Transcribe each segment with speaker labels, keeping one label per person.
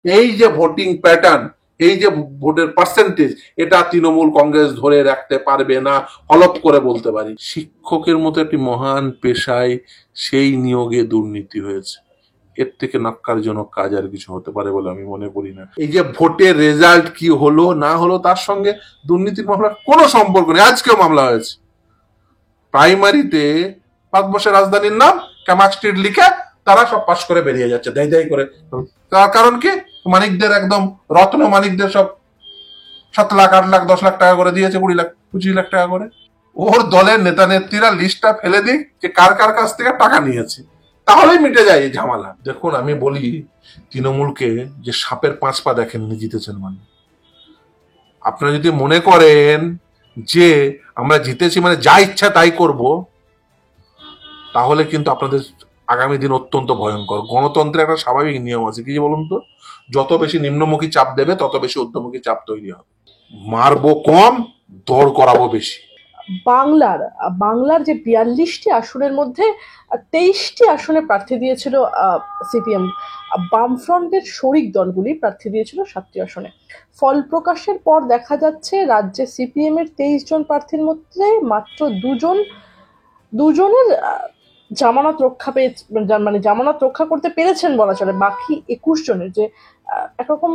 Speaker 1: এই যে voting pattern, এই যে ভোটের পার্সেন্টেজ, এটা তৃণমূল কংগ্রেস ধরে রাখতে পারবে না, হলপ করে বলতে পারি। শিক্ষকের মতো একটি মহান পেশায় সেই নিয়োগে দুর্নীতি হয়েছে, এর থেকে ন্যক্কারজনক কাজ আর কিছু হতে পারে বলে আমি মনে করি না। এই যে ভোটের রেজাল্ট কি হলো না হলো তার সঙ্গে দুর্নীতির মামলার কোনো সম্পর্ক নেই। আজকেও মামলা হয়েছে প্রাইমারিতে, ভারতবর্ষের রাজধানীর নাম ক্যামাক স্ট্রিট লিখে তারা সব পাস করে বেরিয়ে যাচ্ছে দাই দাই করে। তার কারণ কি? মানিকদের একদম রত্ন মানিকদের সব 7 লাখ 8 লাখ 10 লাখ টাকা করে দিয়েছে, 20 লাখ 25 লাখ টাকা করে। ওর দলের নেতা নেত্রীরা লিস্টটা ফেলে দিক যে কার কার কাছ থেকে টাকা নিয়েছে, তাহলেই মিটে যায় এই ঝামেলা। দেখুন আমি বলি তৃণমূলকে যে সাপের 5 পা দেখেননি জিতেছেন মানে। আপনারা যদি মনে করেন যে আমরা জিতেছি মানে যা ইচ্ছা তাই করব, তাহলে কিন্তু আপনাদের আগামী দিন অত্যন্ত ভয়ঙ্কর। গণতন্ত্রের একটা স্বাভাবিক নিয়ম আছে কি বলুন তো, যত বেশি নিম্নমুখী চাপ দেবে তত বেশি ঊর্ধ্বমুখী চাপ তৈরি হবে। মারবো কম, দৌড় করাবো বেশি।
Speaker 2: বাংলার বাংলার যে 42টি আসনের মধ্যে 23টি আসনে প্রার্থী দিয়েছিল সিপিএম। বামফ্রন্টের শরিক দলগুলি প্রার্থী দিয়েছিল 7টি আসনে। ফল প্রকাশের পর দেখা যাচ্ছে রাজ্যে সিপিএম এর 23 জন প্রার্থীর মধ্যে মাত্র দুজনের জামানত রক্ষা পেয়ে, মানে জামানত রক্ষা করতে পেরেছেন বলা চলে। বাকি 21 জনের যে একরকম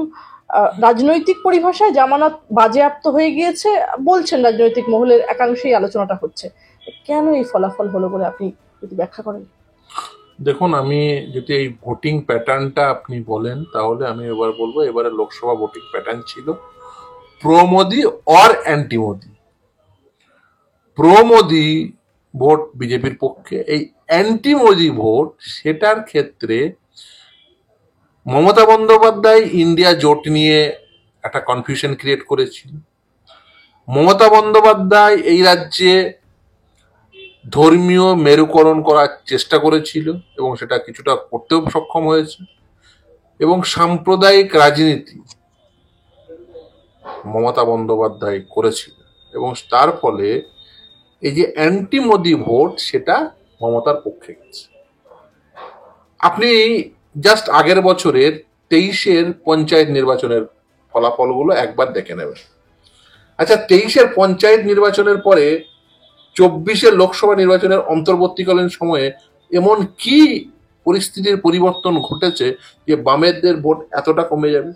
Speaker 2: রাজনৈতিক পরিভাষায় জামানত বাজেয়াপ্ত হয়ে গিয়েছে বলছেন রাজনৈতিক মহলের একাংশেই আলোচনাটা হচ্ছে। কেন এই ফলাফল হলো বলে আপনি যদি ব্যাখ্যা করেন?
Speaker 1: দেখুন আমি যদি এই ভোটিং প্যাটার্নটা আপনি বলেন তাহলে আমি এবার বলবো এবারে লোকসভা ভোটিং প্যাটার্ন ছিল pro Modi or anti Modi. Pro Modi vote বিজেপির পক্ষে, এই অ্যান্টি মোদি ভোট সেটার ক্ষেত্রে মমতা বন্দ্যোপাধ্যায় ইন্ডিয়া জোট নিয়ে একটা কনফিউশন ক্রিয়েট করেছিল। মমতা বন্দ্যোপাধ্যায় এই রাজ্যে ধর্মীয় মেরুকরণ করার চেষ্টা করেছিল এবং সেটা কিছুটা করতেও সক্ষম হয়েছে। এবং সাম্প্রদায়িক রাজনীতি মমতা বন্দ্যোপাধ্যায় করেছিল এবং তার ফলে এই যে অ্যান্টি মোদি ভোট সেটা মমতার পক্ষে গেছে। আপনি জাস্ট আগের বছরের 23-এর পঞ্চায়েত নির্বাচনের ফলাফলগুলো একবার দেখে নেবেন। আচ্ছা 23-এর পঞ্চায়েত নির্বাচনের পরে 24-এর লোকসভা নির্বাচনের অন্তর্বর্তীকালীন সময়ে এমন কি পরিস্থিতির পরিবর্তন ঘটেছে যে বামেদের ভোট এতটা কমে যাবে?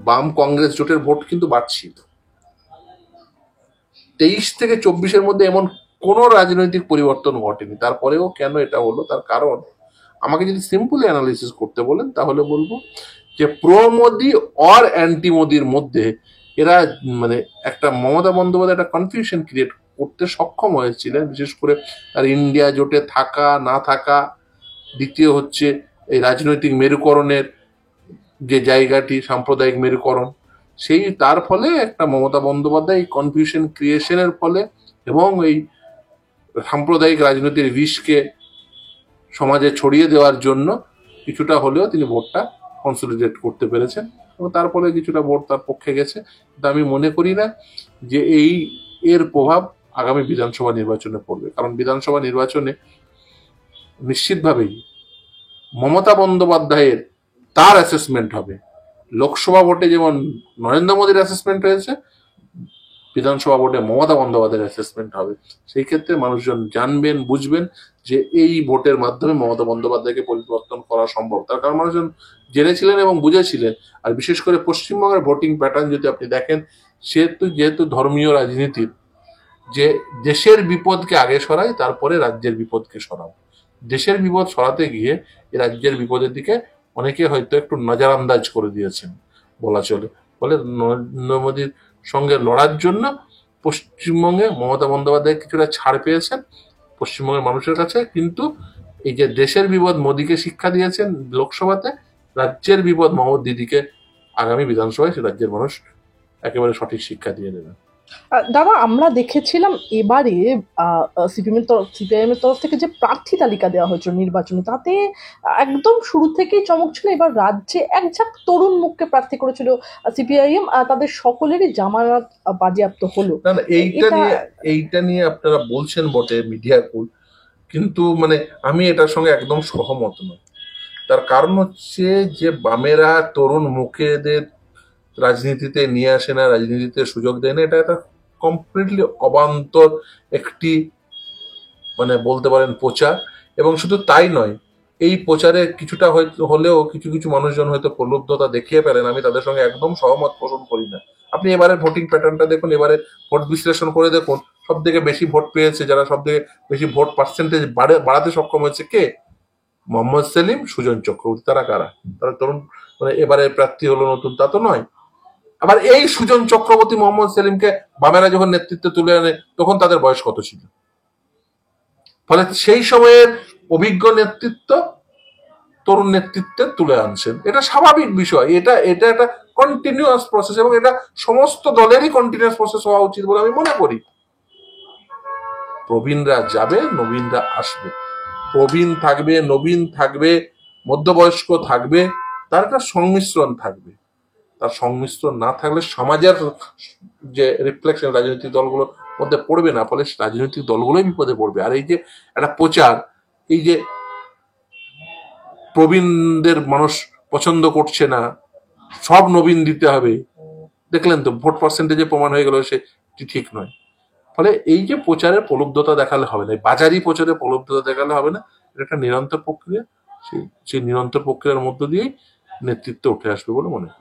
Speaker 1: বাম কংগ্রেস জোটের ভোট কিন্তু বাড়ছিল। 23 থেকে 24-এর মধ্যে এমন কোনো রাজনৈতিক পরিবর্তন ঘটেনি। তারপরেও কেন এটা হলো তার কারণ আমাকে যদি সিম্পলি অ্যানালিসিস করতে বলেন তাহলে বলবো যে প্রো মোদি অর অ্যান্টি মোদির মধ্যে এরা মানে একটা মমতা বন্দ্যোপাধ্যায় একটা কনফিউশন ক্রিয়েট করতে সক্ষম হয়েছিলেন, বিশেষ করে তার ইন্ডিয়া জোটে থাকা না থাকা, দ্বিতীয় হচ্ছে এই রাজনৈতিক মেরুকরণের যে জায়গাটি সাম্প্রদায়িক মেরুকরণ, সেই তার ফলে একটা মমতা বন্দ্যোপাধ্যায় এই কনফিউশন ক্রিয়েশনের ফলে এবং এই সাম্প্রদায়িক রাজনীতির বিষকে সমাজে ছড়িয়ে দেওয়ার জন্য কিছুটা হলেও তিনি ভোটটা কনসলিডেট করতে পেরেছেন এবং তার ফলে কিছুটা ভোট তার পক্ষে গেছে। কিন্তু আমি মনে করি না যে এর প্রভাব আগামী বিধানসভা নির্বাচনে পড়বে, কারণ বিধানসভা নির্বাচনে নিশ্চিতভাবেই মমতা বন্দ্যোপাধ্যায়ের তার অ্যাসেসমেন্ট হবে। লোকসভা ভোটে যেমন নরেন্দ্র মোদীর অ্যাসেসমেন্ট হয়েছে, বিধানসভা ভোটে মমতা বন্দ্যোপাধ্যায়ের অ্যাসেসমেন্ট হবে। সেই ক্ষেত্রে মানুষজন জানবেন বুঝবেন যে এই ভোটের মাধ্যমে মমতা বন্দ্যোপাধ্যায়কে পরিবর্তন করা সম্ভব। তার কারণ মানুষজন জেনেছিলেন এবং বুঝেছিলেন। আর বিশেষ করে পশ্চিমবঙ্গের ভোটিং প্যাটার্ন যদি আপনি দেখেন, যেহেতু ধর্মীয় রাজনীতির যে দেশের বিপদকে আগে সরায় তারপরে রাজ্যের বিপদকে সরাও, দেশের বিপদ সরাতে গিয়ে এই রাজ্যের বিপদের দিকে অনেকে হয়তো একটু নজরআন্দাজ করে দিয়েছেন বলা চলে। ফলে নরেন্দ্র মোদীর সঙ্গে লড়ার জন্য পশ্চিমবঙ্গে মমতা বন্দ্যোপাধ্যায় কিছুটা ছাড় পেয়েছেন পশ্চিমবঙ্গের মানুষের কাছে। কিন্তু এই যে দেশের বিপদ মোদীকে শিক্ষা দিয়েছেন লোকসভাতে, রাজ্যের বিপদ মমতা দিদিকে আগামী বিধানসভায় সে রাজ্যের মানুষ একেবারে সঠিক শিক্ষা দিয়ে দেবেন।
Speaker 2: দাদা আমরা দেখেছিলাম এবারে সিপিএম এর তরফ থেকে যে প্রার্থী তালিকা দেওয়া হয়েছিল নির্বাচনে, তাতে একদম শুরু থেকেই চমক ছিল। এবার রাজ্যে এক ঝাঁক তরুণ মুখকে প্রার্থী করেছিল সিপিআইএম, তাদের সকলেরই জামানত বাজেয়াপ্ত হলো।
Speaker 1: না না এইটা নিয়ে আপনারা বলছেন বটে মিডিয়া কুল, কিন্তু মানে আমি এটার সঙ্গে একদম সহমত নই। তার কারণ হচ্ছে যে বামেরা তরুণ মুখেদের রাজনীতিতে নিয়ে আসে না, রাজনীতিতে সুযোগ দেয় না। এটা একটা কমপ্লিটলি অবান্তর একটি মানে বলতে পারেন প্রচার। এবং শুধু তাই নয়, এই প্রচারে কিছুটা হয়তো হলেও কিছু কিছু মানুষজন হয়তো প্রলুব্ধতা দেখিয়ে ফেলেন, আমি তাদের সঙ্গে একদম সহমত পোষণ করি না। আপনি এবারে ভোটিং প্যাটার্নটা দেখুন, এবারে ভোট বিশ্লেষণ করে দেখুন, সব থেকে বেশি ভোট পেয়েছে, যারা সব থেকে বেশি ভোট পার্সেন্টেজ বাড়াতে সক্ষম হয়েছে কে? মোহাম্মদ সেলিম, সুজন চক্রবর্তী। তারা কারা? তারা তরুণ, মানে এবারে প্রার্থী হলো নতুন তা তো নয়। আবার এই সুজন চক্রবর্তী, মোহাম্মদ সেলিমকে বামেরা যখন নেতৃত্বে তুলে আনে তখন তাদের বয়স কত ছিল? ফলে সেই সময়ের অভিজ্ঞ নেতৃত্ব তরুণ নেতৃত্বে তুলে আনছেন, এটা স্বাভাবিক বিষয়। এটা এটা একটা কন্টিনিউয়াস প্রসেস, এবং এটা সমস্ত দলেরই কন্টিনিউয়াস প্রসেস হওয়া উচিত বলে আমি মনে করি। প্রবীণরা যাবে, নবীনরা আসবে। প্রবীণ থাকবে, নবীন থাকবে, মধ্যবয়স্ক থাকবে, তার একটা সংমিশ্রণ থাকবে। তার সংমিশ্রণ না থাকলে সমাজের যে রিফ্লেকশন রাজনৈতিক দলগুলোর মধ্যে পড়বে না, ফলে রাজনৈতিক দলগুলোই বিপদে পড়বে। আর এই যে একটা প্রচার, এই যে প্রবীণদের মানুষ পছন্দ করছে না, সব নবীন দিতে হবে, দেখলেন তো ভোট পার্সেন্টেজে প্রমাণ হয়ে গেল সে ঠিক নয়। ফলে এই যে প্রচারের প্রলুব্ধতা দেখালে হবে না, বাজারি প্রচারে প্রলুব্ধতা দেখালে হবে না। এটা একটা নিরন্তর প্রক্রিয়া, সেই নিরন্তর প্রক্রিয়ার মধ্য দিয়েই নেতৃত্ব উঠে আসবে বলে মনে করি।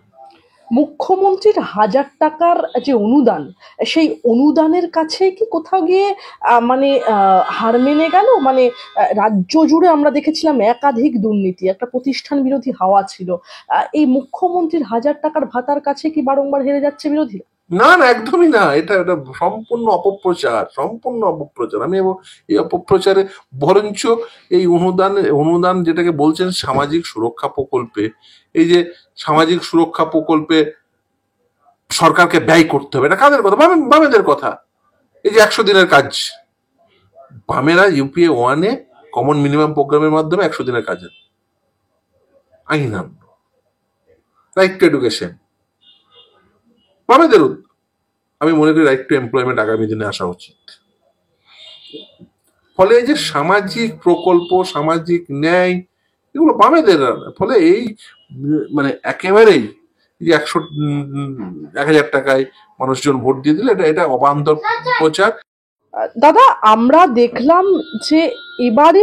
Speaker 2: মুখ্যমন্ত্রীর 1,000 টাকার যে অনুদান, সেই অনুদানের কাছে কি কোথাও গিয়ে মানে হার মেনে গেল? মানে রাজ্য জুড়ে আমরা দেখেছিলাম একাধিক দুর্নীতি, একটা প্রতিষ্ঠান বিরোধী হাওয়া ছিল। এই মুখ্যমন্ত্রীর 1,000 টাকার ভাতার কাছে কি বারংবার হেরে যাচ্ছে বিরোধীরা?
Speaker 1: না না, একদমই না। এটা এটা সম্পূর্ণ অপপ্রচার, সম্পূর্ণ অপপ্রচার। আমি এই অপপ্রচারে বরঞ্চ এই অনুদান যেটাকে বলছেন সামাজিক সুরক্ষা প্রকল্পে, এই যে সামাজিক সুরক্ষা প্রকল্পে সরকারকে ব্যয় করতে হবে, এটা কাদের কথা? বামেদের কথা। এই যে 100 দিনের কাজ, বামেরা ইউপিএ 1-এ কমন মিনিমাম প্রোগ্রামের মাধ্যমে 100 দিনের কাজের আইন আনলো। রাইট টু এডুকেশন বামেদের। আমি মনে করি রাইট টু এমপ্লয়মেন্ট আগামী দিনে আসা উচিত। ফলে এই যে সামাজিক প্রকল্প, সামাজিক ন্যায়, এগুলো বামেদের। ফলে এই মানে একেবারেই যে 1,000 টাকায় মানুষজন ভোট দিয়ে দিলে এটা অবান্তর প্রচার।
Speaker 2: দাদা, আমরা দেখলাম যে এবারে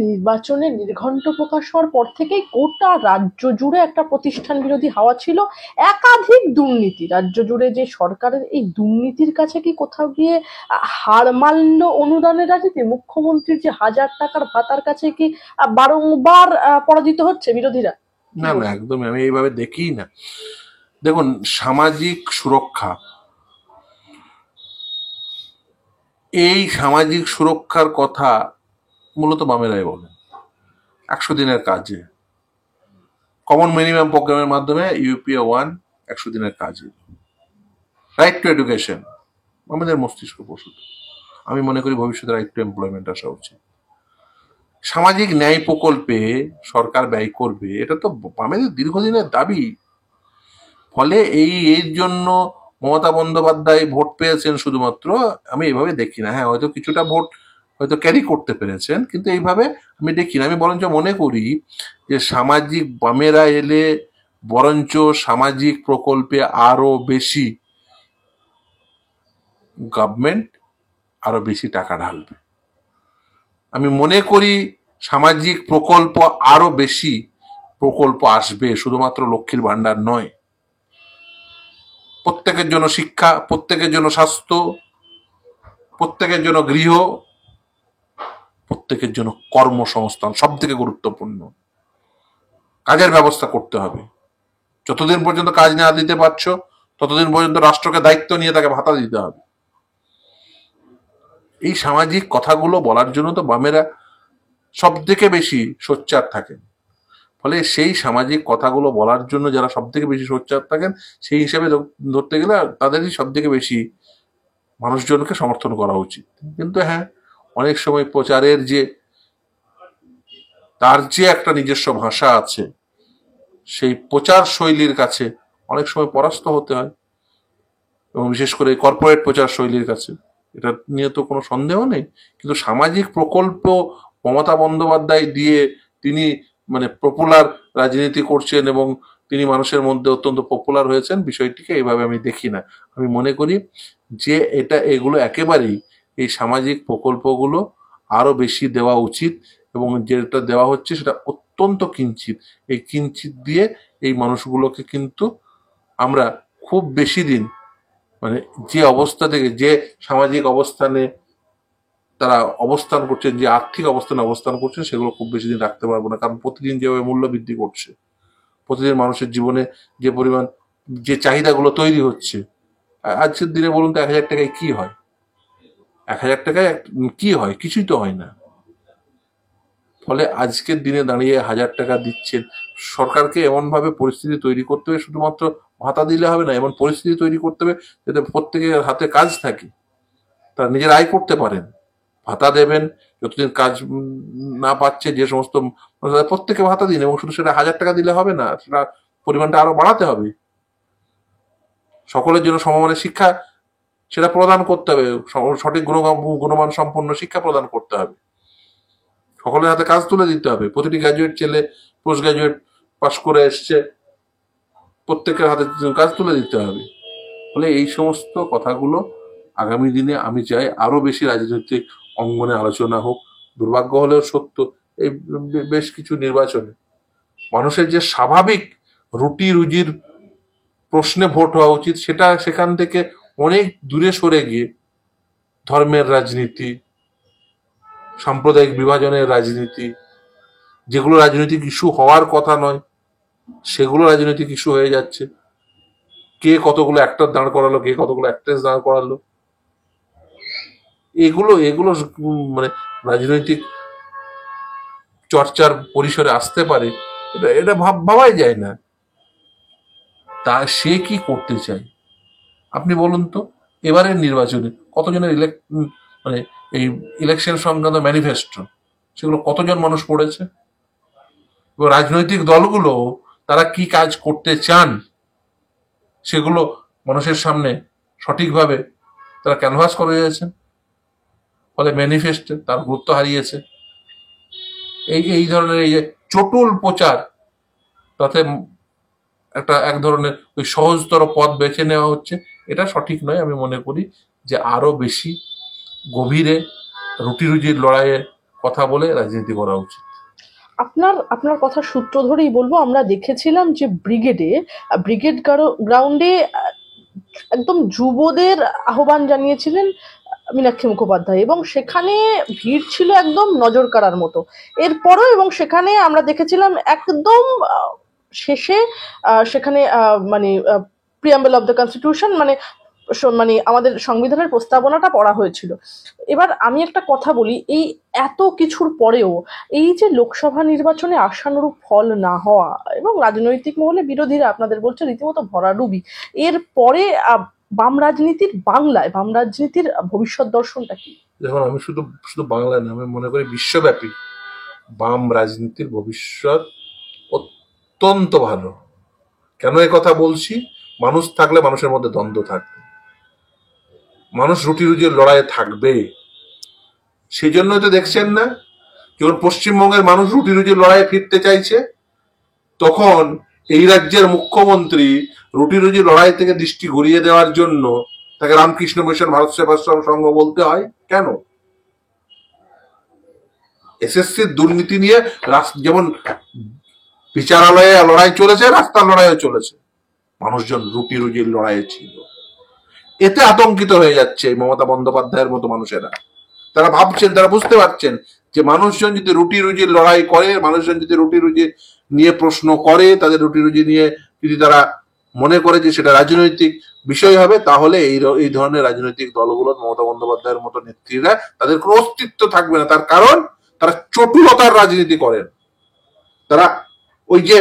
Speaker 2: নির্বাচনে নির্ঘণ্ট প্রকাশ হওয়ার পর থেকেই গোটা রাজ্য জুড়ে একটা প্রতিষ্ঠান বিরোধী হাওয়া ছিল, একাধিক দুর্নীতি। রাজ্য জুড়ে যে সরকারের এই দুর্নীতির কাছে কি কোথাও গিয়ে হার মানল অনুদানের রাজনীতি? মুখ্যমন্ত্রীর যে 1,000 টাকার ভাতার কাছে কি বারংবার পরাজিত হচ্ছে বিরোধীরা?
Speaker 1: না না, একদমই আমি এইভাবে দেখি না। দেখুন, সামাজিক সুরক্ষা, এই সামাজিক সুরক্ষার কথা মূলত বামেরাই বলেন। 100 দিনের কাজে, কমন মিনিমাম প্রোগ্রামের মাধ্যমে ইউপিএ 1 100 দিনের কাজে, রাইট টু এডুকেশন আমাদের মস্তিষ্ক প্রসূত। আমি মনে করি ভবিষ্যতে রাইট টু এমপ্লয়মেন্ট আসা উচিত। সামাজিক ন্যায় প্রকল্পে সরকার ব্যয় করবে, এটা তো বামেদের দীর্ঘদিনের দাবি। ফলে এর জন্য মমতা বন্দ্যোপাধ্যায় ভোট পেয়েছেন শুধুমাত্র, আমি এইভাবে দেখি না। হ্যাঁ, হয়তো কিছুটা ভোট হয়তো ক্যারি করতে পেরেছেন, কিন্তু এইভাবে আমি দেখি না। আমি বরঞ্চ মনে করি যে সামাজিক বামেরা এলে বরঞ্চ সামাজিক প্রকল্পে আরো বেশি গভর্নমেন্ট আরো বেশি টাকা ঢালবে। আমি মনে করি সামাজিক প্রকল্প আরো বেশি প্রকল্প আসবে, শুধুমাত্র লক্ষ্মীর ভান্ডার নয়। প্রত্যেকের জন্য শিক্ষা, প্রত্যেকের জন্য স্বাস্থ্য, প্রত্যেকের জন্য গৃহ, প্রত্যেকের জন্য কর্মসংস্থান, সব থেকে গুরুত্বপূর্ণ। কাজের ব্যবস্থা করতে হবে। যতদিন পর্যন্ত কাজ না দিতে পারছো ততদিন পর্যন্ত রাষ্ট্রকে দায়িত্ব নিয়ে তাকে ভাতা দিতে হবে। এই সামাজিক কথাগুলো বলার জন্য তো বামেরা সব থেকে বেশি সোচ্চার থাকেন। ফলে সেই সামাজিক কথাগুলো বলার জন্য যারা সব থেকে বেশি সোচ্চার থাকেন, সেই হিসাবে ধরতে গেলে তাদেরই সব থেকে বেশি মানুষজনকে সমর্থন করা উচিত। কিন্তু হ্যাঁ, অনেক সময় প্রচারের যে তার যে একটা নিজস্ব ভাষা আছে, সেই প্রচার শৈলীর কাছে অনেক সময় পরাস্ত হতে হয়, এবং বিশেষ করে কর্পোরেট প্রচার শৈলীর কাছে। এটা নিয়ে তো কোনো সন্দেহ নেই। কিন্তু সামাজিক প্রকল্প মমতা বন্দ্যোপাধ্যায় দিয়ে তিনি মানে পপুলার রাজনীতি করছেন এবং তিনি মানুষের মধ্যে অত্যন্ত পপুলার হয়েছেন, বিষয়টিকে এইভাবে আমি দেখি না। আমি মনে করি যে এগুলো একেবারেই এই সামাজিক প্রকল্পগুলো আরো বেশি দেওয়া উচিত, এবং যেটা দেওয়া হচ্ছে সেটা অত্যন্ত কিঞ্চিত। এই কিঞ্চিত দিয়ে এই মানুষগুলোকে কিন্তু আমরা খুব বেশি দিন, মানে যে অবস্থা থেকে, যে সামাজিক অবস্থানে তারা অবস্থান করছেন, যে আর্থিক অবস্থানে অবস্থান করছেন, সেগুলো খুব বেশি দিন রাখতে পারবো না। কারণ প্রতিদিন যেভাবে মূল্য বৃদ্ধি করছে, প্রতিদিন মানুষের জীবনে যে পরিমাণ, যে চাহিদাগুলো তৈরি হচ্ছে, আজকের দিনে বলুন তো 1,000 টাকায় কি হয়? 1,000 টাকায় কি হয়? কিছুই তো হয় না। ফলে আজকের দিনে দাঁড়িয়ে 1,000 টাকা দিচ্ছেন, সরকারকে এমন ভাবে পরিস্থিতি তৈরি করতে হবে, শুধুমাত্র ভাতা দিলে হবে না, এমন পরিস্থিতি তৈরি করতে হবে যাতে প্রত্যেকের হাতে কাজ থাকে, তারা নিজের আয় করতে পারেন। ভাতা দেবেন, যতদিন কাজ না পাচ্ছে যে সমস্ত প্রত্যেকে ভাতা দিন, এবং শুধু সেটা 1,000 টাকা দিলে হবে না, সেটা পরিমাণটা আরো বাড়াতে হবে। সকলের জন্য সমমানের শিক্ষা সেটা প্রদান করতে হবে, সঠিক গুণমান সম্পন্ন শিক্ষা প্রদান করতে হবে, সকলের হাতে কাজ তুলে দিতে হবে। প্রতিটি গ্রাজুয়েট ছেলে, পোস্ট গ্রাজুয়েট পাশ করে এসছে, প্রত্যেকের হাতে কাজ তুলে দিতে হবে। ফলে এই সমস্ত কথাগুলো আগামী দিনে আমি চাই আরো বেশি রাজনৈতিক অঙ্গনে আলোচনা হোক। দুর্ভাগ্য হলেও সত্য, এই বেশ কিছু নির্বাচনে মানুষের যে স্বাভাবিক রুটি রুজির প্রশ্নে ভোট হওয়া উচিত, সেটা সেখান থেকে অনেক দূরে সরে গিয়ে ধর্মের রাজনীতি, সাম্প্রদায়িক বিভাজনের রাজনীতি, যেগুলো রাজনৈতিক ইস্যু হওয়ার কথা নয়, সেগুলো রাজনৈতিক ইস্যু হয়ে যাচ্ছে। কে কতগুলো অ্যাক্টর দাঁড় করালো, কে কতগুলো অ্যাক্ট্রেস দাঁড় করালো, এগুলো এগুলো মানে রাজনৈতিক চর্চার পরিসরে আসতে পারে, এটা এটা ভাবাই যায় না। তা সে কি করতে চায় আপনি বলুন তো? এবারের নির্বাচনে কতজনের মানে এই ইলেকশন সংক্রান্ত ম্যানিফেস্টো, সেগুলো কতজন মানুষ পড়েছে? এবং রাজনৈতিক দলগুলো তারা কি কাজ করতে চান সেগুলো মানুষের সামনে সঠিকভাবে তারা ক্যানভাস করে দিয়েছেন। ফলে ম্যানিফেস্টো তার গুরুত্ব হারিয়েছে। এই ধরনের এই যে চটুল প্রচার, তাতে এক ধরনের ওই সহজতর পথ বেছে নেওয়া হচ্ছে, এটা সঠিক নয়। আমি মনে করি যে আরো বেশি গভীরে রুটি রুজির লড়াইয়ে কথা বলে রাজনীতি করা উচিত।
Speaker 2: আপনার আপনার কথা সূত্র ধরেই বলবো, আমরা দেখেছিলাম যে ব্রিগেড গ্রাউন্ডে একদম যুবদের আহ্বান জানিয়েছিলেন মীনাক্ষী মুখোপাধ্যায়, এবং সেখানে ভিড় ছিল একদম নজর কাড়ার মতো। এরপরও এবং সেখানে আমরা দেখেছিলাম একদম শেষে সেখানে মানে প্রিয়াম্বল অফ দ্য কনস্টিটিউশন, মানে মানে আমাদের সংবিধানের প্রস্তাবনাটা পড়া হয়েছিল। এবার আমি একটা কথা বলি, এই এত কিছুর পরেও এই যে লোকসভা নির্বাচনে আশানুরূপ ফল না হওয়া, এবং রাজনৈতিক মহলে বিরোধীরা আপনাদের বলছে রীতিমতো ভরাডুবি, এর পরে বাম রাজনীতির, বাংলায় বাম রাজনীতির ভবিষ্যৎ দর্শনটা কি?
Speaker 1: দেখুন, আমি শুধু শুধু বাংলায় না, আমি মনে করি বিশ্বব্যাপী বাম রাজনীতির ভবিষ্যৎ অত্যন্ত ভালো। কেন এ কথা বলছি? মানুষ থাকলে মানুষের মধ্যে দ্বন্দ্ব থাকবে, মানুষ রুটি রুজির লড়াইয়ে থাকবে। সেই জন্যই তো দেখছেন না, যখন পশ্চিমবঙ্গের মানুষ রুটি রুজির লড়াইয়ে ফিরতে চাইছে, তখন এই রাজ্যের মুখ্যমন্ত্রী রুটি রুজি লড়াই থেকে দৃষ্টি ঘুরিয়ে দেওয়ার জন্য তাকে রামকৃষ্ণ মিশন, ভারত সেবাশ্রম সংঘ বলতে হয়। কেন? এসএসসির দুর্নীতি নিয়ে যেমন বিচারালয়ে লড়াই চলেছে, রাস্তার লড়াইও চলেছে, মানুষজন রুটি রুজির লড়াইয়ে ছিল। এতে আতঙ্কিত হয়ে যাচ্ছে মমতা বন্দ্যোপাধ্যায়ের মতো মানুষেরা। তারা ভাবছেন, তারা বুঝতে পারছেন যে মানুষজন যদি রুটি রুজির লড়াই করে, মানুষজন যদি রুটি রুজি নিয়ে প্রশ্ন করে, তাদের রুটি রুজি নিয়ে যদি তারা মনে করে যে সেটা রাজনৈতিক বিষয় হবে, তাহলে এই ধরনের রাজনৈতিক দলগুলো, মমতা বন্দ্যোপাধ্যায়ের মতো নেত্রীরা, তাদের কোনো অস্তিত্ব থাকবে না। তার কারণ তারা চটুলতার রাজনীতি করেন। তারা ওই যে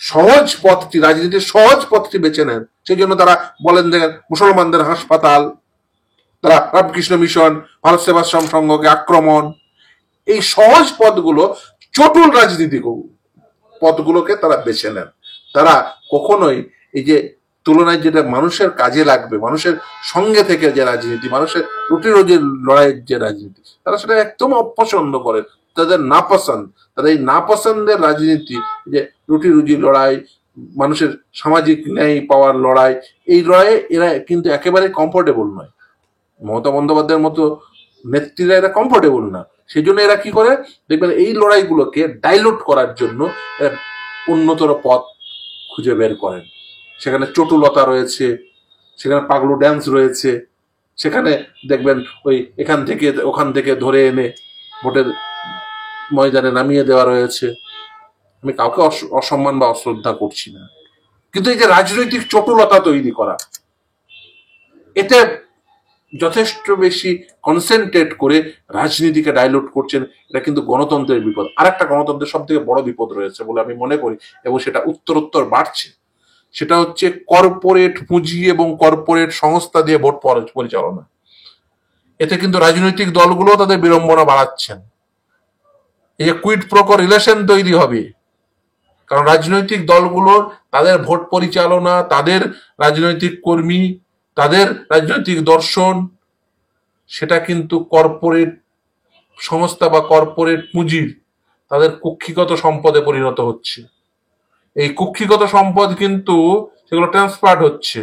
Speaker 1: সহজ পথটি, রাজনীতির সহজ পথটি বেছে নেন। সেই জন্য তারা বলেন দেখেন মুসলমানদের হাসপাতাল, তারা রামকৃষ্ণ মিশন, ভারত সেবাশ্রম সংঘকে আক্রমণ, এই সহজ পথগুলো, চটুল রাজনীতি পথগুলোকে তারা বেছে নেন। তারা কখনোই এই যে তুলনায় যেটা মানুষের কাজে লাগবে, মানুষের সঙ্গে থেকে যে রাজনীতি, মানুষের রুটি রুজির লড়াইয়ের যে রাজনীতি, তারা সেটা একদম অপছন্দ করেন। তাদের নাপসন্দ, তাদের এই নাপসন্দের রাজনীতি, যে রুটি রুজি লড়াই, মানুষের সামাজিক ন্যায় পাওয়ার লড়াই, এই লড়াইয়ে এরা কিন্তু একেবারে কমফোর্টেবল নয়। মমতা বন্দ্যোপাধ্যায়ের মতো নেত্রীরা এরা কমফোর্টেবল না। সেই জন্য এরা কি করে দেখবেন, এই লড়াইগুলোকে ডাইলুট করার জন্য এরা উন্নতর পথ খুঁজে বের করেন। সেখানে চটুলতা রয়েছে, সেখানে পাগলু ড্যান্স রয়েছে, সেখানে দেখবেন ওই এখান থেকে ওখান থেকে ধরে এনে ভোটের ময়দানে নামিয়ে দেওয়া রয়েছে। আমি কাউকে অসম্মান বা অশ্রদ্ধা করছি না, কিন্তু এই যে রাজনৈতিক চটুলতা তৈরি করা, এতে যথেষ্ট বেশি কনসেন্ট্রেট করে রাজনীতিকে ডাইলুট করছেন। এটা কিন্তু গণতন্ত্রের বিপদ। আর একটা গণতন্ত্রের সব থেকে বড় বিপদ রয়েছে বলে আমি মনে করি, এবং সেটা উত্তরোত্তর বাড়ছে। সেটা হচ্ছে কর্পোরেট পুঁজি এবং কর্পোরেট সংস্থা দিয়ে ভোট পরিচালনা। এতে কিন্তু রাজনৈতিক দলগুলো তাদের বিড়ম্বনা বাড়াচ্ছেন। এই যে কুইড প্রো রিলেশন তৈরি হবে, কারণ রাজনৈতিক দলগুলোর তাদের ভোট পরিচালনা, তাদের রাজনৈতিক কর্মী, তাদের রাজনৈতিক দর্শন, সেটা কিন্তু কর্পোরেট সংস্থা বা কর্পোরেট পুঁজির তাদের কুক্ষিগত সম্পদে পরিণত হচ্ছে। এই কুক্ষিগত সম্পদ কিন্তু সেগুলো ট্রান্সফার হচ্ছে।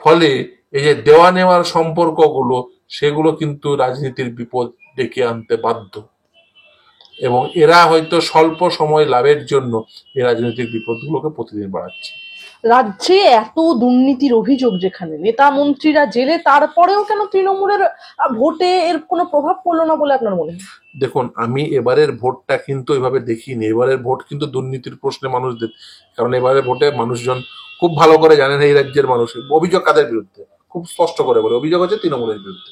Speaker 1: ফলে এই যে দেওয়া নেওয়ার সম্পর্কগুলো, সেগুলো কিন্তু রাজনীতির বিপদ ডেকে আনতে বাধ্য, এবং এরা হয়তো স্বল্প সময় লাভের জন্য এই রাজনৈতিক বিপদগুলোকে প্রতিদিন বাড়াচ্ছে।
Speaker 2: রাজ্যে এত দুর্নীতির অভিযোগ, যেখানে নেতা মন্ত্রীরা জেলে, তারপরেও কেন তৃণমূলের ভোটে এর কোনো প্রভাব পড়লো না বলে আপনার মনে হয়?
Speaker 1: দেখুন, আমি এবারের ভোটটা কিন্তু এভাবে দেখিনি। এবারের ভোট কিন্তু দুর্নীতির প্রশ্নে মানুষদের, কারণ এবারের ভোটে মানুষজন খুব ভালো করে জানেন এই রাজ্যের মানুষ অভিযোগ কাদের বিরুদ্ধে, খুব স্পষ্ট করে বলে অভিযোগ হচ্ছে তৃণমূলের বিরুদ্ধে।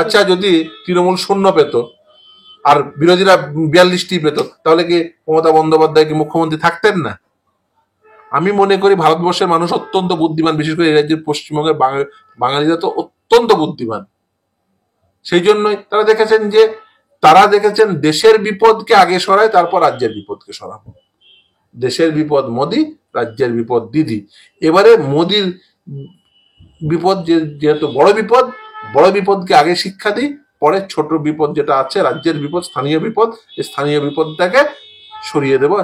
Speaker 1: আচ্ছা, যদি তৃণমূল শূন্য পেত আর বিরোধীরা 42টি পেত, তাহলে কি মমতা বন্দ্যোপাধ্যায় কি মুখ্যমন্ত্রী থাকতেন না? আমি মনে করি ভারতবর্ষের মানুষ অত্যন্ত বুদ্ধিমান, বিশেষ করে এই রাজ্যের পশ্চিমবঙ্গের বাঙালিরা তো অত্যন্ত বুদ্ধিমান। সেই জন্যই তারা দেখেছেন দেশের বিপদকে আগে সরায়, তারপর রাজ্যের বিপদকে সরাবো। দেশের বিপদ মোদি, রাজ্যের বিপদ দিদি। এবারে মোদির বিপদ যেহেতু বড় বিপদকে আগে শিক্ষা দিই, পরে ছোট বিপদ যেটা আছে রাজ্যের বিপদ, স্থানীয় বিপদ, এই স্থানীয় বিপদটাকে সরিয়ে দেবো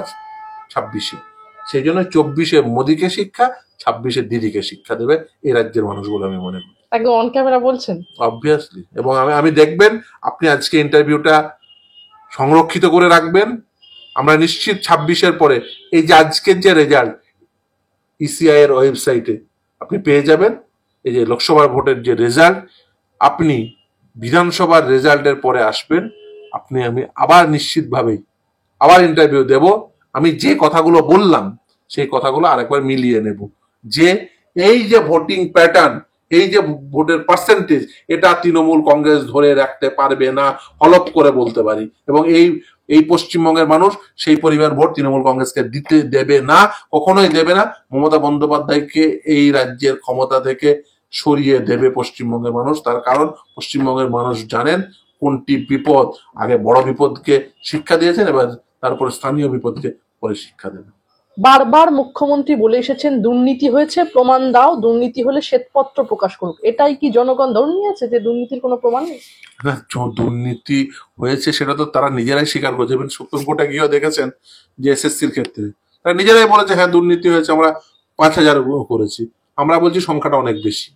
Speaker 1: 26-এ। সেই জন্য 24-এ মোদিকে শিক্ষা, 26-এ দিদিকে শিক্ষা দেবে এই রাজ্যের মানুষগুলো, আমি মনে করি।
Speaker 2: একদম অন ক্যামেরা বলছেন?
Speaker 1: অবভিয়াসলি। এবং আমি দেখবেন, আপনি আজকে ইন্টারভিউটা সংরক্ষিত করে রাখবেন। আমরা নিশ্চিত 26-এর পরে এই যে আজকের যে রেজাল্ট ইসিআই এর ওয়েবসাইটে আপনি পেয়ে যাবেন, এই যে লোকসভার ভোটের যে রেজাল্ট, আপনি বিধানসভার রেজাল্টের পরে আসবেন, আমি আবার নিশ্চিতভাবেই আবার ইন্টারভিউ দেব। আমি যে কথাগুলো বললাম সেই কথাগুলো আরেকবার মিলিয়ে নেব, যে এই যে ভোটিং প্যাটার্ন, এই যে ভোটের পার্সেন্টেজ, এটা তৃণমূল কংগ্রেস ধরে রাখতে পারবে না, হলপ করে বলতে পারি। এবং এই পশ্চিমবঙ্গের মানুষ সেই পরিমাণ ভোট তৃণমূল কংগ্রেসকে দিতে দেবে না, কখনোই দেবে না। মমতা বন্দ্যোপাধ্যায়কে এই রাজ্যের ক্ষমতা থেকে সরিয়ে দেবে পশ্চিমবঙ্গের মানুষ। তার কারণ পশ্চিমবঙ্গের মানুষ জানেন কোনটি বিপদ। আগে বড় বিপদকে শিক্ষা দিয়েছেন, এবার তারপরে স্থানীয় বিপদকে পরে শিক্ষা দেবেন।
Speaker 2: বারবার মুখ্যমন্ত্রী বলে এসেছেন দুর্নীতি হয়েছে, প্রমাণ দাও, দুর্নীতি হলে শ্বেতপত্র প্রকাশ করুক। এটাই কি জনগণ ধরে নিয়েছে যে দুর্নীতির কোনো প্রমাণ নেই?
Speaker 1: না, দুর্নীতি হয়েছে সেটা তো তারা নিজেরাই স্বীকার করছে। সুপ্রিম কোর্টে গিয়েও দেখেছেন যে এসএসসির ক্ষেত্রে তারা নিজেরাই বলেছে হ্যাঁ দুর্নীতি হয়েছে, আমরা 5,000 করেছি। আমরা বলছি সংখ্যাটা অনেক বেশি,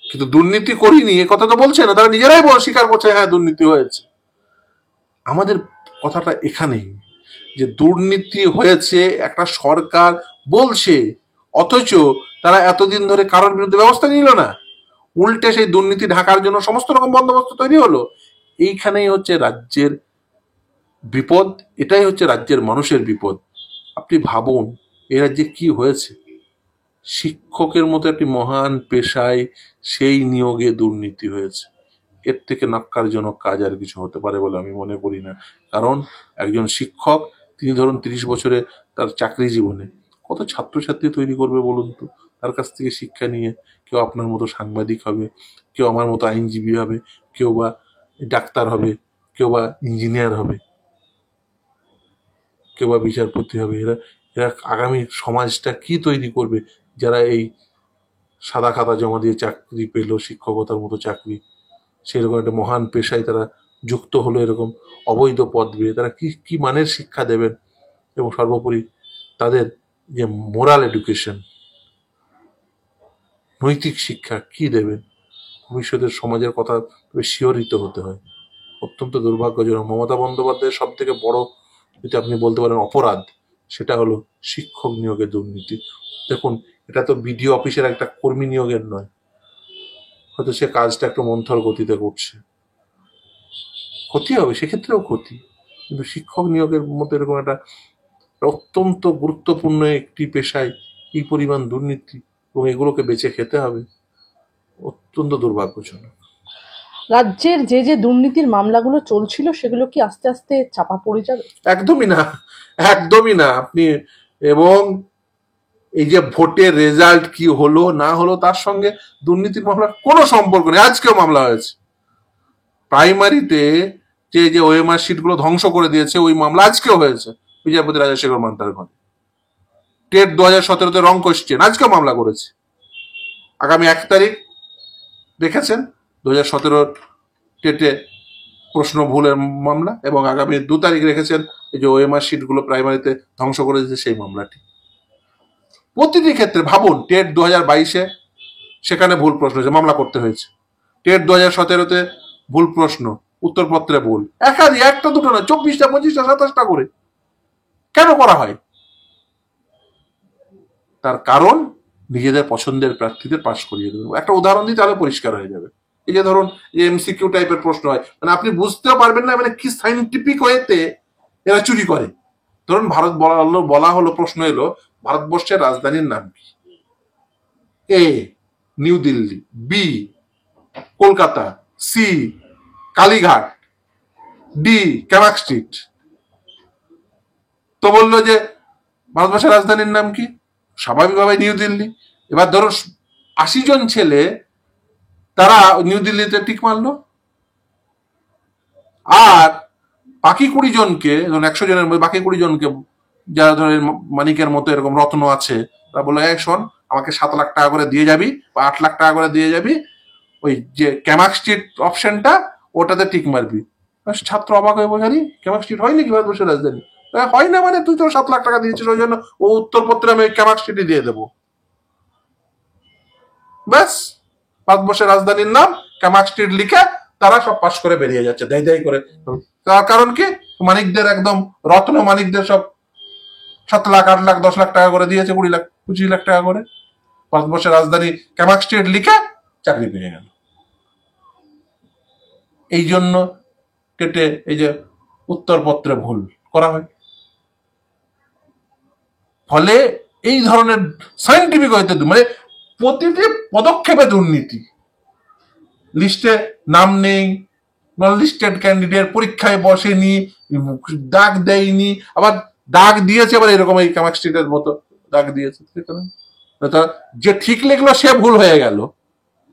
Speaker 1: কিন্তু দুর্নীতি করিনি এ কথা তো বলছে না, তারা নিজেরাই স্বীকার করছে হ্যাঁ দুর্নীতি হয়েছে। আমাদের কথাটা এখানেই, যে দুর্নীতি হয়েছে একটা সরকার বলছে, অথচ তারা এতদিন ধরে কারোর বিরুদ্ধে ব্যবস্থা নিল না, উল্টে সেই দুর্নীতি ঢাকার জন্য সমস্ত রকম বন্দোবস্ত তৈরি হলো। এইখানেই হচ্ছে রাজ্যের বিপদ, এটাই হচ্ছে রাজ্যের মানুষের বিপদ। আপনি ভাবুন এই রাজ্যে কি হয়েছে। শিক্ষকের মতো একটি মহান পেশায় সেই নিয়োগে দুর্নীতি হয়েছে। এর থেকে ন্যক্কারজনক কাজ আর কিছু হতে পারে বলে আমি মনে করি না। কারণ একজন শিক্ষক, তিনি ধরুন 30 বছরে তার চাকরি জীবনে কত ছাত্রছাত্রী তৈরি করবে বলুন তো। তার কাছ থেকে শিক্ষা নিয়ে কেউ আপনার মতো সাংবাদিক হবে, কেউ আমার মতো আইনজীবী হবে, কেউ বা ডাক্তার হবে, কেউ বা ইঞ্জিনিয়ার হবে, কেউ বা বিচারপতি হবে। এরা এরা আগামী সমাজটা কি তৈরি করবে, যারা এই সাদা খাতা জমা দিয়ে চাকরি পেল, শিক্ষকতার মতো চাকরি, সেরকম একটা মহান পেশায় তারা যুক্ত হলো এরকম অবৈধ পথ দিয়ে, তারা কি কি মানের শিক্ষা দেবেন, এবং সর্বোপরি তাদের যে মোরাল এডুকেশন, নৈতিক শিক্ষা কি দেবেন, ভবিষ্যতের সমাজের কথা শিহরিত হতে হয়। অত্যন্ত দুর্ভাগ্যজনক। মমতা বন্দ্যোপাধ্যায়ের সব থেকে বড়, যদি আপনি বলতে পারেন, অপরাধ, সেটা হলো শিক্ষক নিয়োগের দুর্নীতি। দেখুন, এটা তো বিডিও অফিসের একটা কর্মী নিয়োগের নয়, হয়তো সে কাজটা একটু মন্থর গতিতে করছে, ক্ষতি হবে, সেক্ষেত্রেও ক্ষতি, কিন্তু শিক্ষক নিয়োগের মতো এরকম একটা অত্যন্ত গুরুত্বপূর্ণ একটি পেশায় এই পরিমাণ দুর্নীতি, এবং এগুলোকে বেঁচে খেতে হবে, অত্যন্ত দুর্ভাগ্যজনক।
Speaker 2: রাজ্যের যে যে দুর্নীতির মামলাগুলো চলছিল সেগুলো কি আস্তে আস্তে চাপা পড়ে যাবে?
Speaker 1: একদমই না, একদমই না। আপনি, এবং এই যে ভোটের রেজাল্ট কি হলো না হলো তার সঙ্গে দুর্নীতির মামলার কোনো সম্পর্ক নেই। আজকেও মামলা হয়েছে প্রাইমারিতে, যে যে ওএমআর শিট গুলো ধ্বংস করে দিয়েছে, ওই মামলা আজকেও হয়েছে বিজয়পতি রাজশেখর মান্তার ঘরে। টেট 2017-তে রং কোশ্চেন, আজকেও মামলা করেছে। আগামী 1 তারিখ দেখেছেন 2017 টেটে প্রশ্ন ভুলের মামলা, এবং আগামী 2 তারিখ রেখেছেন এই যে ওএমআর শিট গুলো প্রাইমারিতে ধ্বংস করে দিয়েছে সেই মামলাটি। প্রতিটি ক্ষেত্রে ভাবুন, টেট 2022-এ সেখানে ভুল প্রশ্ন হয়েছে, মামলা করতে হয়েছে। টেট 2017-তে ভুল প্রশ্ন, উত্তরপত্রে ভুল, একাধিক, একটা দুটো না, 24টা 25টা 27টা করে। কেন করা হয়? তার কারণ নিজেদের পছন্দের প্রার্থীদের পাশ করিয়ে দেবে। একটা উদাহরণ দিই, তাহলে পরিষ্কার হয়ে যাবে। এই যে ধরুন, যে এমসিকিউ টাইপের প্রশ্ন হয়, মানে আপনি বুঝতেও পারবেন না মানে কি সাইন্টিফিক ওয়েতে এরা চুরি করে। ধরুন, বলা হলো, প্রশ্ন এলো, ভারতবর্ষের রাজধানীর নাম কি? A New Delhi, B Kolkata, C Kalighat, D Camac street. তো বললো যে ভারতবর্ষের রাজধানীর নাম কি? স্বাভাবিকভাবে নিউ দিল্লি। এবার ধরো 80 জন ছেলে, তারা নিউ দিল্লিতে টিক মারলো, আর বাকি 20 জনকে, ধরুন 100 জনের মধ্যে বাকি 20 জনকে, যারা ধরেন মানিকের মতো এরকম রত্ন আছে, তারা বললো, এই শোন, আমাকে 7 লাখ টাকা করে দিয়ে যাবি বা 8 লাখ টাকা করে দিয়ে যাবি, ওই যে ক্যামাক স্ট্রিট অপশনটা, ওটাতে টিক মারবি। ছাত্র অবাক হয়ে বোঝানি, ক্যামাক স্ট্রিট হয় নাকি ভারতবর্ষের রাজধানী? হয় না, মানে তুই তো 7 লাখ টাকা দিয়েছিস, ওই জন্য ও উত্তরপত্রে আমি ক্যামাক স্ট্রিটই দিয়ে দেবো। ব্যাস, ভারতবর্ষের রাজধানীর নাম ক্যামাক স্ট্রিট লিখে তারা সব পাশ করে বেরিয়ে যাচ্ছে দাই দাই করে। তার কারণ কি? মানিকদের, একদম রত্ন মানিকদের সব 7 লাখ 8 লাখ 10 লাখ টাকা করে দিয়েছে, 20 লাখ 25 লাখ টাকা করে। ভারতবর্ষের রাজধানী ক্যামাক স্ট্রিট লিখে চাকরি পেয়ে গেল। এই জন্য কেটে এই যে উত্তরপত্রে ভুল করা হয়। ফলে এই ধরনের সাইন্টিফিক হইতে, মানে প্রতিটি পদক্ষেপে দুর্নীতি। লিস্টে নাম নেই, নন লিস্টেড ক্যান্ডিডেট, পরীক্ষায় বসেনি, দাগ দেয়নি, আবার দাগ দিয়েছে, আবার এরকম এই ক্যামাক স্ট্রিটের মতো দাগ দিয়েছে। যে ঠিক লিখলো সে ভুল হয়ে গেল,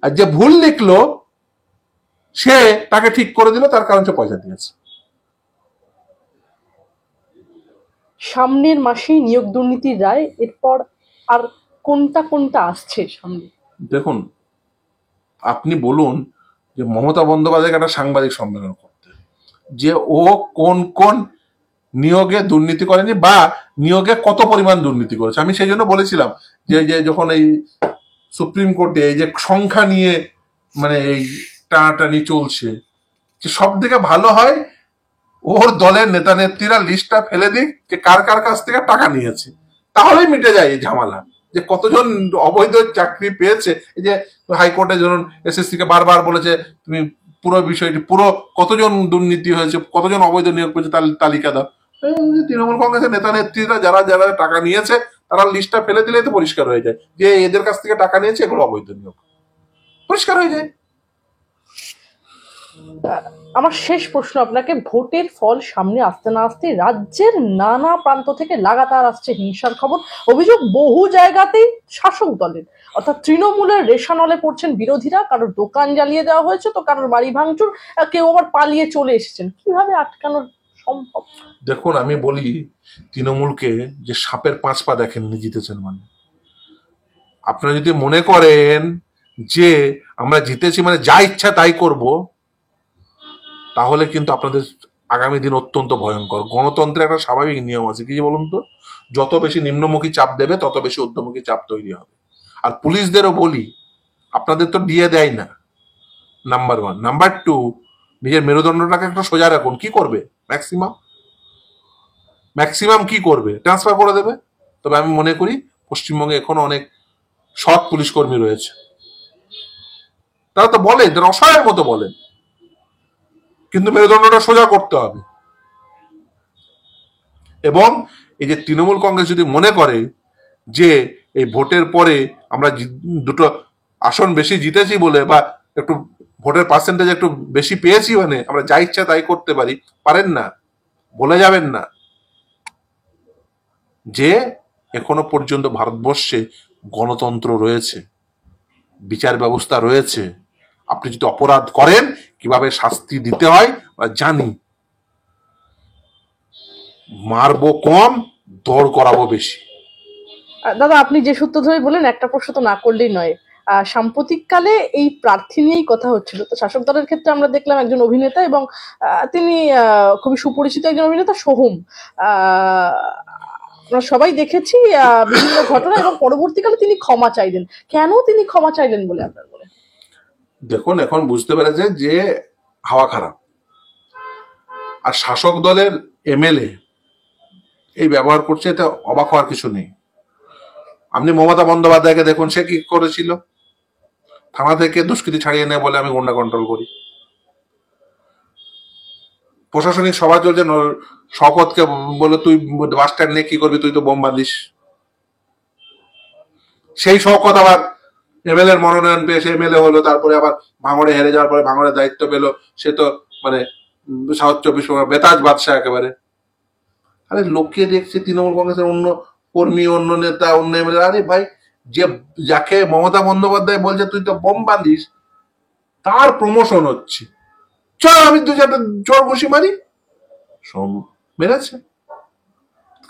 Speaker 1: আর যে ভুল লিখলো সে তাকে ঠিক করে দিল, তার কারণ সে পয়সা দিয়েছে।
Speaker 2: সামনের মাসেই নিয়োগ দুর্নীতির রায়, এরপর আর কোনটা কোনটা আসছে সামনে?
Speaker 1: দেখুন, আপনি বলুন যে মমতা বন্দ্যোপাধ্যায়কে একটা সাংবাদিক সম্মেলন করতে, যে ও কোন কোন নিয়োগে দুর্নীতি করেনি বা নিয়োগে কত পরিমাণ দুর্নীতি করেছে। আমি সেই জন্য বলেছিলাম যে যে যখন এই সুপ্রিম কোর্টে এই যে সংখ্যা নিয়ে মানে এই টানাটানি চলছে, যে সব থেকে ভালো হয় ওর দলের নেতা নেত্রীরা লিস্টটা ফেলে দিক যে কার কার কাছ থেকে টাকা নিয়েছে, তাহলেই মিটে যায় এই ঝামেলা। যে কতজন অবৈধ চাকরি পেয়েছে, এই যে হাইকোর্টে ধরুন এসএসসি কে বারবার বলেছে তুমি পুরো বিষয়টি, পুরো কতজন দুর্নীতি হয়েছে, কতজন অবৈধ নিয়োগ পেয়েছে তার তালিকা দাও। তৃণমূল কংগ্রেসের নেতা নেত্রীরা যারা যারা টাকা নিয়েছে তারা লিস্টটা ফেলে দিলেই তো পরিষ্কার হয়ে যায় যে এদের কাছ থেকে টাকা নিয়েছে, এগুলো অবৈধ নিয়োগ, পরিষ্কার হয়ে যায়।
Speaker 2: আমার শেষ প্রশ্ন আপনাকে, ভোটের ফল সামনে আসতে না আসতে রাজ্যের নানা প্রান্ত থেকে লাগাতার আসছে হিংসার খবর, অভিযোগ বহু জায়গাতেই শাসক দলের অর্থাৎ তৃণমূলের রেশানলে পড়ছেন বিরোধীরা, কারোর দোকান জ্বালিয়ে দেওয়া হয়েছে, তো কারোর বাড়ি ভাঙচুর, কেউ আবার পালিয়ে চলে এসেছেন। কিভাবে আটকানো সম্ভব?
Speaker 1: দেখুন, আমি বলি, তৃণমূলকে যে সাপের 5 পা দেখেননি জিতেছেন মানে। আপনারা যদি মনে করেন যে আমরা জিতেছি মানে যা ইচ্ছা তাই করব, তাহলে কিন্তু আপনাদের আগামী দিন অত্যন্ত ভয়ঙ্কর। গণতন্ত্রের একটা স্বাভাবিক নিয়ম আছে, কি বলুন তো, যত বেশি নিম্নমুখী চাপ দেবে তত বেশি ঊর্ধ্বমুখী চাপ তৈরি হবে। আর পুলিশদেরও বলি, আপনাদের তো দিয়ে দেয় না, নাম্বার ওয়ান। নাম্বার টু, নিজের মেরুদণ্ডটাকে একটা সোজা রাখুন। কি করবে? ম্যাক্সিমাম ম্যাক্সিমাম কি করবে? ট্রান্সফার করে দেবে। তবে আমি মনে করি পশ্চিমবঙ্গে এখনো অনেক সৎ পুলিশ কর্মী রয়েছে, তারা তো বলেন, তারা অসহায়ের মতো বলেন, কিন্তু মেরুদণ্ডটা সোজা করতে হবে। এবং এই যে তৃণমূল কংগ্রেস যদি মনে করে যে এই ভোটের পরে আমরা দুটো আসন বেশি জিতেছি বলে, বা একটু ভোটের পার্সেন্টেজ একটু বেশি পেয়েছি মানে আমরা যা ইচ্ছা তাই করতে পারি, পারেন না। বলে যাবেন না যে এখনো পর্যন্ত ভারতবর্ষে গণতন্ত্র রয়েছে, বিচার ব্যবস্থা রয়েছে। আপনি যদি অপরাধ করেন কিভাবে শাস্তি দিতে হয় আমরা জানি। মারবো কম, দৌড় করাবো বেশি।
Speaker 2: দাদা, আপনি যে সূত্র ধরে বলেন, একটা প্রশ্ন তো না করলেই নয়। সাম্প্রতিককালে এই প্রার্থী নিয়েই কথা হচ্ছিল, তো শাসক দলের ক্ষেত্রে আমরা দেখলাম একজন অভিনেতা, এবং তিনি খুবই সুপরিচিত একজন অভিনেতা, সোহম। আহ, আমরা সবাই দেখেছি বিভিন্ন ঘটনা, এবং পরবর্তীকালে তিনি ক্ষমা চাইলেন। কেন তিনি ক্ষমা চাইলেন বলে আপনার মনে হয়?
Speaker 1: দেখুন, এখন বুঝতে পেরেছে যে হাওয়া খারাপ, আর শাসক দলের এমএলএ এই ব্যবহার করছে, এটা অবাক হওয়ার কিছু নেই। আপনি মমতা বন্দ্যোপাধ্যায়কে দেখুন, সে কি করেছিল? থানা থেকে দুষ্কৃতি ছাড়িয়ে নেয় বলে আমি গুন্ডা কন্ট্রোল করি। প্রশাসনিক সভা চলছে, শওকতকে বলে তুই বাস স্ট্যান্ড নিয়ে কি করবি, তুই তো বোম বাঁধিস। সেই শওকত আবার এমএলএ এর মনোনয়ন পেয়ে সে এমএলএ হলো, তারপরে আবার ভাঙড়ে হেরে যাওয়ার পরে ভাঙড়ের দায়িত্ব পেলো, সে তো মানে সাউথ 24 বেতাজ বাদশাহ একেবারে। আরে লোকে দেখছে তৃণমূল কংগ্রেসের অন্য কর্মী, অন্য নেতা, অন্য এমএলএ, আরে ভাই, যে যাকে মমতা বন্দ্যোপাধ্যায় বলছে তুই তো বোম বাঁধিস, তার প্রমোশন হচ্ছে, চল আমি দু চারটা জোর ঘুষি মারি। মেরেছে,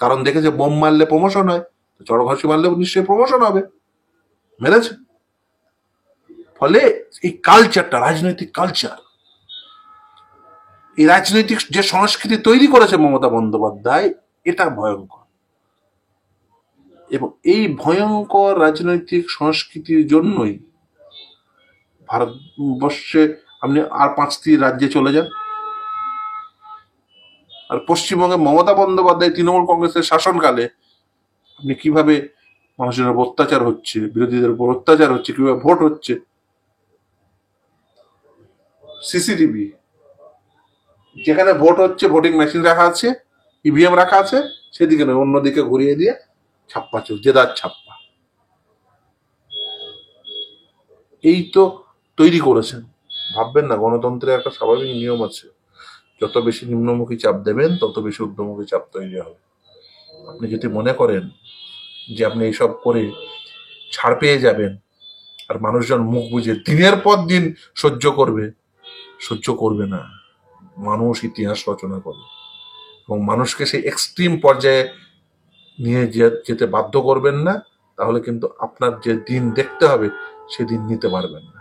Speaker 1: কারণ দেখেছে বোম মারলে প্রমোশন হয়, চড় ঘষি মারলে নিশ্চয়ই প্রমোশন হবে, মেরেছে। ফলে এই কালচারটা, রাজনৈতিক কালচার, এই রাজনৈতিক যে সংস্কৃতি তৈরি করেছে মমতা বন্দ্যোপাধ্যায়, এটা ভয়ঙ্কর। এবং এই ভয়ঙ্কর রাজনৈতিক সংস্কৃতির জন্যই ভারতবর্ষে আপনি আর 5টি রাজ্যে চলে যান, আর পশ্চিমবঙ্গে মমতা বন্দ্যোপাধ্যায় তৃণমূল কংগ্রেসের শাসনকালে আপনি কিভাবে মানুষের উপর অত্যাচার হচ্ছে, বিরোধীদের উপর অত্যাচার হচ্ছে, কিভাবে ভোট হচ্ছে। সিসিটিভি, যেখানে ভোট হচ্ছে ভোটিং মেশিন রাখা আছে, ইভিএম রাখা আছে, সেদিকে নয় অন্যদিকে ঘুরিয়ে দিয়ে ছাপ্পা চলছে, জেদার ছাপ্পা। এই তো তৈরি করেছেন। ভাববেন না, গণতন্ত্রের একটা স্বাভাবিক নিয়ম আছে, যত বেশি নিম্নমুখী চাপ দেবেন তত বেশি ঊর্ধ্বমুখী চাপ তৈরি হবে। আপনি যদি মনে করেন যে আপনি এইসব করে ছাড় পেয়ে যাবেন, আর মানুষজন মুখ বুঝে দিনের পর দিন সহ্য করবে না। মানুষ ইতিহাস রচনা করে এবং মানুষকে সেই এক্সট্রিম পর্যায়ে নিয়ে যেতে বাধ্য করবেন না, তাহলে কিন্তু আপনার যে দিন দেখতে হবে সেদিন নিতে পারবেন না।